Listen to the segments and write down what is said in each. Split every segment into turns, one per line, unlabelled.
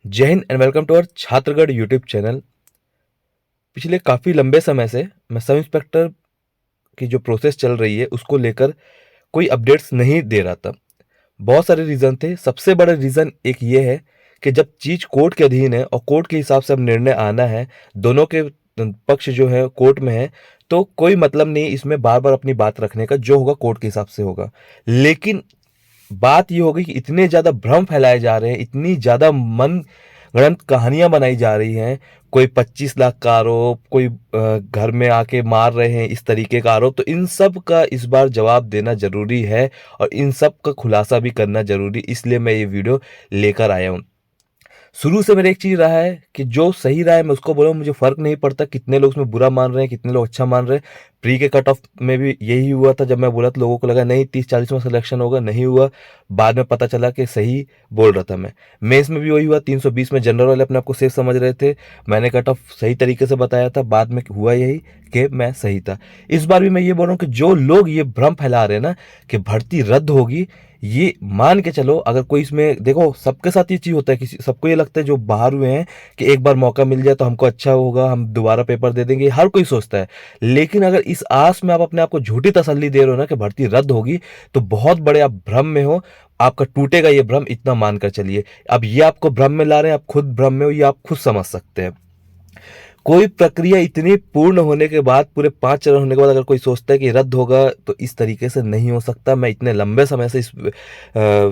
जय Hind and welcome to our Chhatragarh YouTube channel. पिछले काफ़ी लंबे समय से मैं सब इंस्पेक्टर की जो प्रोसेस चल रही है उसको लेकर कोई अपडेट्स नहीं दे रहा था। बहुत सारे रीज़न थे। सबसे बड़ा रीज़न एक ये है कि जब चीज़ कोर्ट के अधीन है और कोर्ट के हिसाब से अब निर्णय आना है, दोनों के पक्ष जो है कोर्ट में है, तो कोई मतलब नहीं इसमें बार बार अपनी बात रखने का। जो होगा कोर्ट के हिसाब से होगा। लेकिन बात ये हो गई कि इतने ज़्यादा भ्रम फैलाए जा रहे हैं, इतनी ज़्यादा मन गढ़ंत कहानियां बनाई जा रही हैं। कोई 25 लाख का आरोप, कोई घर में आके मार रहे हैं, इस तरीके का आरोप। तो इन सब का इस बार जवाब देना जरूरी है और इन सब का खुलासा भी करना जरूरी, इसलिए मैं ये वीडियो लेकर आया हूँ। शुरू से मेरा एक चीज रहा है कि जो सही रहा है मैं उसको बोला हूं, मुझे फर्क नहीं पड़ता कितने लोग उसमें बुरा मान रहे हैं, कितने लोग अच्छा मान रहे हैं। प्री के कट ऑफ में भी यही हुआ था। जब मैं बोला तो लोगों को लगा नहीं 30-40 में सिलेक्शन होगा, नहीं हुआ। बाद में पता चला कि सही बोल रहा था मैं। मेंस में भी वही हुआ, 320 में जनरल वाले अपने आप को सेफ समझ रहे थे। मैंने कट ऑफ सही तरीके से बताया था, बाद में हुआ यही कि मैं सही था। इस बार भी मैं ये बोल रहा हूँ कि जो लोग ये भ्रम फैला रहे हैं ना कि भर्ती रद्द होगी, ये मान के चलो। अगर कोई इसमें देखो, सबके साथ ये चीज होता है, किसी सबको ये लगता है जो बाहर हुए हैं कि एक बार मौका मिल जाए तो हमको अच्छा होगा, हम दोबारा पेपर दे देंगे, हर कोई सोचता है। लेकिन अगर इस आस में आप अपने आप को झूठी तसल्ली दे रहे हो ना कि भर्ती रद्द होगी, तो बहुत बड़े आप भ्रम में हो। आपका टूटेगा ये भ्रम, इतना मानकर चलिए। अब ये आपको भ्रम में ला रहे हैं, आप खुद भ्रम में हो, ये आप खुद समझ सकते हैं। कोई प्रक्रिया इतनी पूर्ण होने के बाद, पूरे 5 चरण होने के बाद अगर कोई सोचता है कि रद्द होगा, तो इस तरीके से नहीं हो सकता। मैं इतने लंबे समय से इस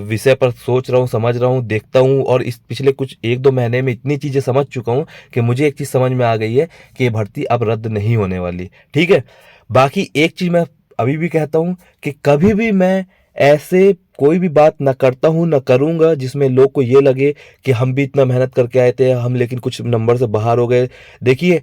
विषय पर सोच रहा हूँ, समझ रहा हूँ, देखता हूँ, और इस पिछले कुछ 1-2 महीने में इतनी चीज़ें समझ चुका हूँ कि मुझे एक चीज़ समझ में आ गई है कि ये भर्ती अब रद्द नहीं होने वाली। ठीक है। बाकी एक चीज़ मैं अभी भी कहता हूँ कि कभी भी मैं ऐसे कोई भी बात ना करता हूँ ना करूँगा जिसमें लोग को ये लगे कि हम भी इतना मेहनत करके आए थे, हम लेकिन कुछ नंबर से बाहर हो गए। देखिए,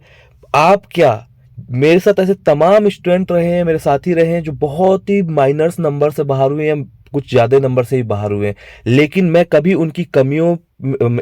आप क्या, मेरे साथ ऐसे तमाम स्टूडेंट रहे हैं, मेरे साथी रहे हैं जो बहुत ही माइनर्स नंबर से बाहर हुए हैं, कुछ ज़्यादा नंबर से ही बाहर हुए हैं। लेकिन मैं कभी उनकी कमियों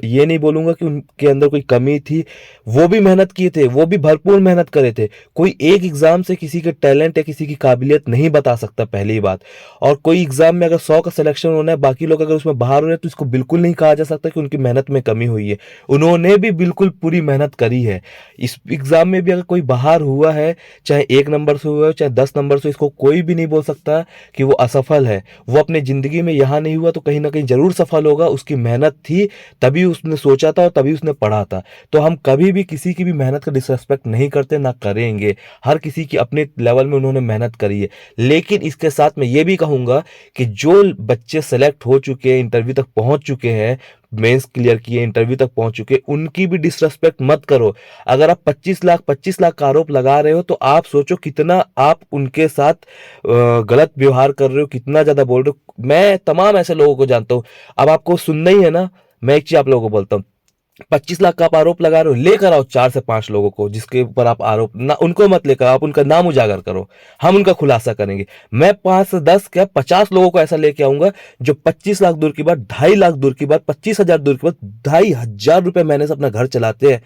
ये नहीं बोलूंगा कि उनके अंदर कोई कमी थी। वो भी मेहनत किए थे, वो भी भरपूर मेहनत करे थे। कोई एक एग्जाम से किसी के टैलेंट या किसी की काबिलियत नहीं बता सकता, पहली बात। और कोई एग्जाम में अगर 100 का सिलेक्शन होना है, बाकी लोग अगर उसमें बाहर हो रहे हैं, तो इसको बिल्कुल नहीं कहा जा सकता कि उनकी मेहनत में कमी हुई है। उन्होंने भी बिल्कुल पूरी मेहनत करी है। इस एग्जाम में भी अगर कोई बाहर हुआ है, चाहे 1 नंबर से हुआ हो चाहे 10 नंबर से, इसको कोई भी नहीं बोल सकता कि वो असफल है। वो अपने जिंदगी में यहाँ नहीं हुआ तो कहीं ना कहीं जरूर सफल होगा। उसकी मेहनत थी, तभी उसने सोचा था और तभी उसने पढ़ा था। तो हम कभी भी किसी की भी मेहनत का डिसरेस्पेक्ट नहीं करते, ना करेंगे। हर किसी की अपने लेवल में उन्होंने मेहनत करी है। लेकिन इसके साथ मैं ये भी कहूंगा कि जो बच्चे सेलेक्ट हो चुके हैं, इंटरव्यू तक पहुंच चुके हैं, मेंस क्लियर किए, इंटरव्यू तक पहुंच चुके, उनकी भी डिसरेस्पेक्ट मत करो। अगर आप 25 लाख का आरोप लगा रहे हो, तो आप सोचो कितना आप उनके साथ गलत व्यवहार कर रहे हो, कितना ज्यादा बोल रहे हो। मैं तमाम ऐसे लोगों को जानता हूं। अब आपको सुनना ही है ना, मैं एक चीज आप लोगों को बोलता हूँ। 25 लाख का आप आरोप लगा रहे हो, लेकर आओ 4 से 5 लोगों को जिसके ऊपर आप आरोप ना, उनको मत लेकर, आप उनका नाम उजागर करो, हम उनका खुलासा करेंगे। मैं 5 से 10 क्या 50 लोगों को ऐसा लेके आऊंगा जो 25 लाख दूर की बात, 2.5 लाख दूर की बात, 25,000 दूर की बात, 2,500 रुपए महीने से अपना घर चलाते हैं।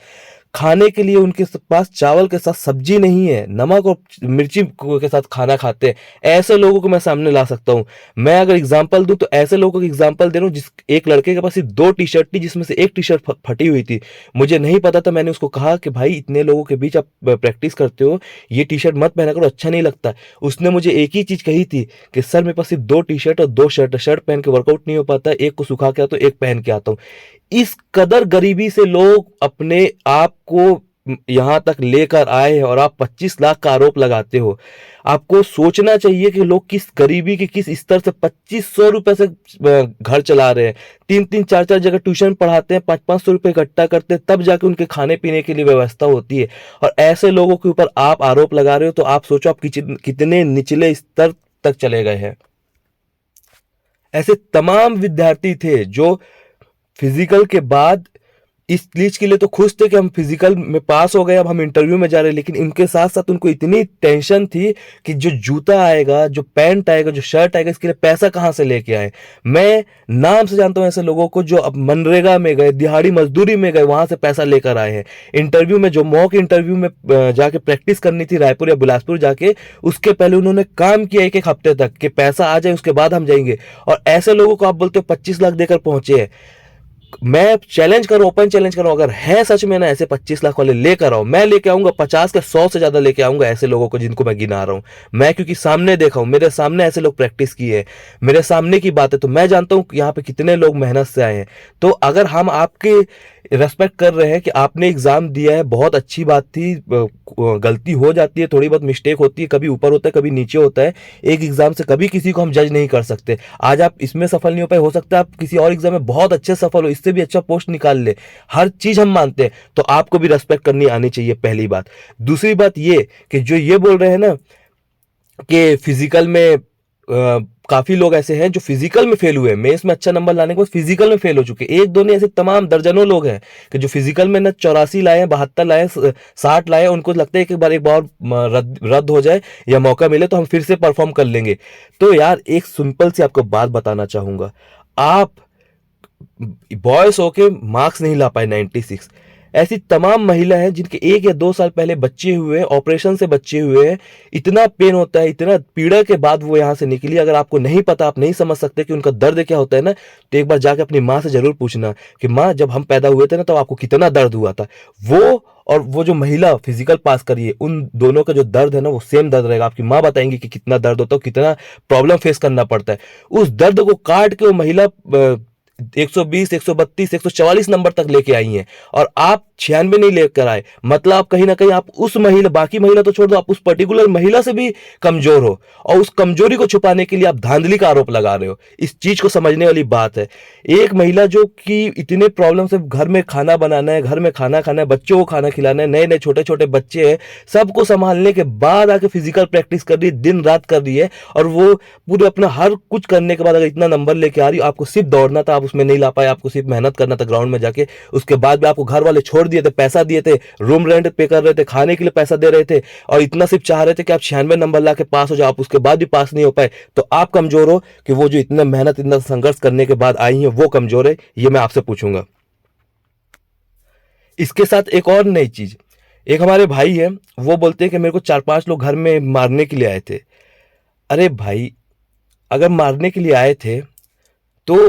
खाने के लिए उनके पास चावल के साथ सब्जी नहीं है, नमक और मिर्ची के साथ खाना खाते हैं। ऐसे लोगों को मैं सामने ला सकता हूँ। मैं अगर एग्जांपल दूं तो ऐसे लोगों को एग्जांपल दे रहा हूँ। जिस एक लड़के के पास सिर्फ 2 टी-शर्ट थी, जिसमें से एक टी-शर्ट फटी हुई थी। मुझे नहीं पता था, मैंने उसको कहा कि भाई इतने लोगों के बीच आप प्रैक्टिस करते हो, ये टी-शर्ट मत पहना करो, अच्छा नहीं लगता। उसने मुझे एक ही चीज कही थी कि सर मेरे पास सिर्फ 2 टी-शर्ट और 2 शर्ट, शर्ट पहन के वर्कआउट नहीं हो पाता, एक को सुखा के आता हूँ, एक पहन के आता हूँ। इस कदर गरीबी से लोग अपने आप को यहां तक लेकर आए हैं और आप 25 लाख का आरोप लगाते हो। आपको सोचना चाहिए कि लोग किस गरीबी के किस स्तर से 2500 रुपए से घर चला रहे हैं। 3-3 4-4 जगह ट्यूशन पढ़ाते हैं, 500-500 रुपए इकट्ठा करते हैं, तब जाके उनके खाने पीने के लिए व्यवस्था होती है। और ऐसे लोगों के ऊपर आप आरोप लगा रहे हो, तो आप सोचो आप कितने निचले स्तर तक चले गए हैं। ऐसे तमाम विद्यार्थी थे जो फिजिकल के बाद इस चीज के लिए तो खुश थे कि हम फिजिकल में पास हो गए, अब हम इंटरव्यू में जा रहे हैं। लेकिन उनके साथ साथ उनको इतनी टेंशन थी कि जो जूता आएगा, जो पैंट आएगा, जो शर्ट आएगा, इसके लिए पैसा कहां से लेके आए। मैं नाम से जानता हूं ऐसे लोगों को जो अब मनरेगा में गए, दिहाड़ी मजदूरी में गए, वहां से पैसा लेकर आए हैं। इंटरव्यू में जो मॉक इंटरव्यू में जाके प्रैक्टिस करनी थी रायपुर या बिलासपुर जाके, उसके पहले उन्होंने काम किया 1 1 हफ्ते तक कि पैसा आ जाए उसके बाद हम जाएंगे। और ऐसे लोगों को आप बोलते हो 25 लाख देकर पहुंचे हैं। मैं चैलेंज करूं, ओपन चैलेंज करूं, अगर है सच में ना ऐसे 25 लाख वाले, लेकर आओ। मैं लेके आऊंगा 50 के 100 से ज्यादा लेके आऊंगा ऐसे लोगों को जिनको मैं गिना रहा हूं। मैं क्योंकि सामने देखा हूं, मेरे सामने ऐसे लोग प्रैक्टिस किए हैं, मेरे सामने की बात है, तो मैं जानता हूं यहाँ पे कितने लोग मेहनत से आए हैं। तो अगर हम आपके रेस्पेक्ट कर रहे हैं कि आपने एग्जाम दिया है, बहुत अच्छी बात थी। गलती हो जाती है, थोड़ी बहुत मिस्टेक होती है, कभी ऊपर होता है कभी नीचे होता है। एक एग्जाम से कभी किसी को हम जज नहीं कर सकते। आज आप इसमें सफल नहीं हो पाए, हो सकता है आप किसी और एग्जाम में बहुत अच्छे सफल हो, इससे भी अच्छा पोस्ट निकाल ले। हर चीज हम मानते हैं, तो आपको भी रेस्पेक्ट करनी आनी चाहिए, पहली बात। दूसरी बात ये कि जो ये बोल रहे हैं ना कि फिजिकल में काफी लोग ऐसे हैं जो फिजिकल में फेल हुए हैं, मेंस में अच्छा नंबर लाने के बाद फिजिकल में फेल हो चुके हैं। एक दो नहीं, ऐसे तमाम दर्जनों लोग हैं कि जो फिजिकल में ना 84 लाए हैं, 72 लाए हैं, 60 लाए हैं, उनको लगता है कि एक बार रद्द हो जाए या मौका मिले तो हम फिर से परफॉर्म कर लेंगे। तो यार एक सिंपल सी आपको बात बताना चाहूंगा, आप बॉयस होके मार्क्स नहीं ला पाए 96, ऐसी तमाम महिला है जिनके 1 या 2 साल पहले बच्चे हुए हैं, ऑपरेशन से बच्चे हुए हैं, इतना पेन होता है, इतना पीड़ा के बाद वो यहाँ से निकली। अगर आपको नहीं पता, आप नहीं समझ सकते कि उनका दर्द क्या होता है ना, तो एक बार जाके अपनी माँ से जरूर पूछना कि माँ जब हम पैदा हुए थे ना तो आपको कितना दर्द हुआ था। वो और वो जो महिला फिजिकल पास करी है, उन दोनों का जो दर्द है ना वो सेम दर्द रहेगा। आपकी माँ बताएंगी कि कितना दर्द होता है, कितना प्रॉब्लम फेस करना पड़ता है। उस दर्द को काट के वो महिला 120, 132, 144 नंबर तक लेके आई हैं, और आप 96 नहीं लेकर आए। मतलब आप कहीं ना कहीं आप उस महिला, बाकी महिला तो छोड़ दो, आप उस पर्टिकुलर महिला से भी कमजोर हो, और उस कमजोरी को छुपाने के लिए आप धांधली का आरोप लगा रहे हो। इस चीज को समझने वाली बात है। एक महिला जो कि इतने प्रॉब्लम से, घर में खाना बनाना है, घर में खाना खाना है, बच्चों को खाना खिलाना है, नए नए छोटे छोटे बच्चे हैं, सबको संभालने के बाद आके फिजिकल प्रैक्टिस कर रही है, दिन रात कर रही है, और वो पूरे अपना हर कुछ करने के बाद अगर इतना नंबर लेके आ रही है, आपको सिर्फ दौड़ना था, आप उसमें नहीं ला पाए, आपको सिर्फ मेहनत करना था ग्राउंड में जाके। उसके बाद भी आपको घर वाले छोड़ दिए थे, पैसा दिए थे, रूम रेंट पे कर रहे थे, खाने के लिए पैसा दे रहे थे, और इतना सिर्फ चाह रहे थे कि आप 96 नंबर ला के पास हो जाओ, आप उसके बाद भी पास नहीं हो पाए। तो आप कमजोर हो कि वो जो इतना मेहनत, इतना संघर्ष करने के बाद आई है वो कमजोर है? ये मैं आपसे पूछूंगा। इसके साथ एक और नई चीज, एक हमारे भाई है, वो बोलते हैं कि मेरे को 4-5 लोग घर में मारने के लिए आए थे। अरे भाई, अगर मारने के लिए आए थे तो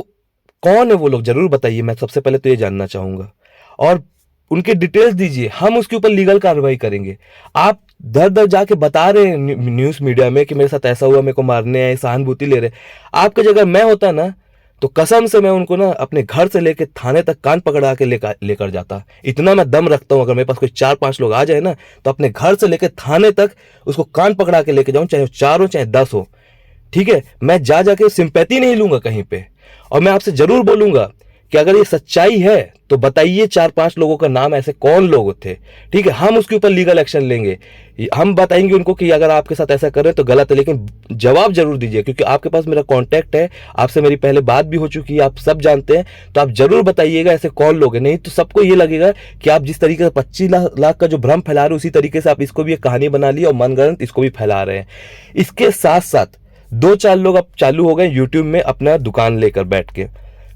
कौन है वो लोग, जरूर बताइए। मैं सबसे पहले तो ये जानना चाहूंगा, और उनके डिटेल्स दीजिए, हम उसके ऊपर लीगल कार्रवाई करेंगे। आप दर दर जाके बता रहे हैं न्यूज मीडिया में कि मेरे साथ ऐसा हुआ, मेरे को मारने आए, सहानुभूति ले रहे। आपकी जगह मैं होता ना तो कसम से मैं उनको ना अपने घर से लेके थाने तक कान पकड़ा के लेकर जाता। इतना मैं दम रखता हूं, अगर मेरे पास कोई 4-5 लोग आ जाए ना तो अपने घर से लेकर थाने तक उसको कान पकड़ा के लेके जाऊं, चाहे 4 हो चाहे 10 हो। ठीक है, मैं जा जाके सिंपैथी नहीं लूंगा कहीं पे, और मैं आपसे जरूर बोलूंगा कि अगर ये सच्चाई है तो बताइए 4-5 लोगों का नाम, ऐसे कौन लोग थे। ठीक है, हम उसके ऊपर लीगल एक्शन लेंगे। हम बताएंगे उनको कि अगर आपके साथ ऐसा कर रहे हैं तो गलत है, लेकिन जवाब जरूर दीजिए, क्योंकि आपके पास मेरा कांटेक्ट है, आपसे मेरी पहले बात भी हो चुकी है, आप सब जानते हैं। तो आप जरूर बताइएगा ऐसे कौन लोग हैं, नहीं तो सबको ये लगेगा कि आप जिस तरीके से 25 लाख का जो भ्रम फैला रहे हो, उसी तरीके से आप इसको भी एक कहानी बना ली और मनगढ़ंत इसको भी फैला रहे हैं। इसके साथ साथ 2-4 लोग अब चालू हो गए यूट्यूब में अपना दुकान लेकर बैठ के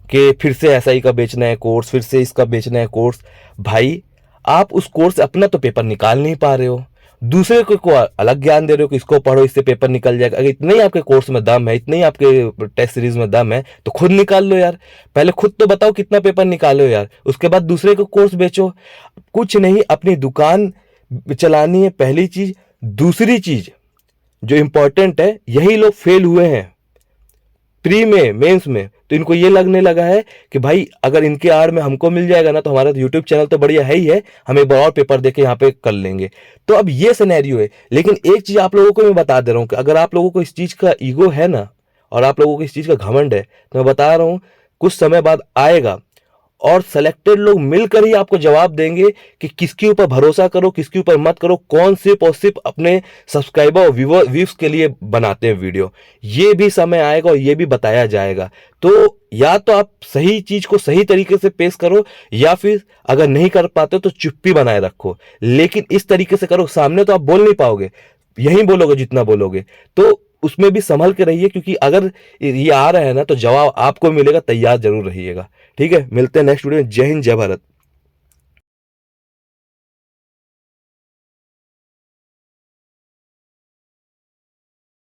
कि फिर से एसआई का बेचना है कोर्स, फिर से इसका बेचना है कोर्स। भाई, आप उस कोर्स से अपना तो पेपर निकाल नहीं पा रहे हो, दूसरे को अलग ज्ञान दे रहे हो कि इसको पढ़ो, इससे पेपर निकल जाएगा। अगर इतना ही आपके कोर्स में दम है, इतना ही आपके टेस्ट सीरीज में दम है, तो खुद निकाल लो यार। पहले खुद तो बताओ कितना पेपर निकालो यार, उसके बाद दूसरे को कोर्स बेचो। कुछ नहीं, अपनी दुकान चलानी है, पहली चीज। दूसरी चीज जो इंपॉर्टेंट है, यही लोग फेल हुए हैं प्री में, मेंस में, तो इनको ये लगने लगा है कि भाई अगर इनके आड़ में हमको मिल जाएगा ना तो हमारा यूट्यूब चैनल तो बढ़िया है ही है, हम एक बार और पेपर देके यहाँ पे कर लेंगे। तो अब ये सिनेरियो है। लेकिन एक चीज आप लोगों को मैं बता दे रहा हूँ कि अगर आप लोगों को इस चीज का ईगो है ना, और आप लोगों को इस चीज का घमंड है, तो मैं बता रहा हूँ कुछ समय बाद आएगा, और सेलेक्टेड लोग मिलकर ही आपको जवाब देंगे कि किसके ऊपर भरोसा करो, किसके ऊपर मत करो, कौन सिर्फ और सिर्फ अपने सब्सक्राइबर और व्यूअर्स के लिए बनाते हैं वीडियो। ये भी समय आएगा और ये भी बताया जाएगा। तो या तो आप सही चीज को सही तरीके से पेश करो, या फिर अगर नहीं कर पाते तो चुप्पी बनाए रखो। लेकिन इस तरीके से करो, सामने तो आप बोल नहीं पाओगे, यही बोलोगे जितना बोलोगे, तो उसमें भी संभल के रहिए, क्योंकि अगर ये आ रहा है ना तो जवाब आपको मिलेगा, तैयार जरूर रहिएगा। ठीक है, मिलते हैं नेक्स्ट वीडियो में। जय हिंद, जय भारत।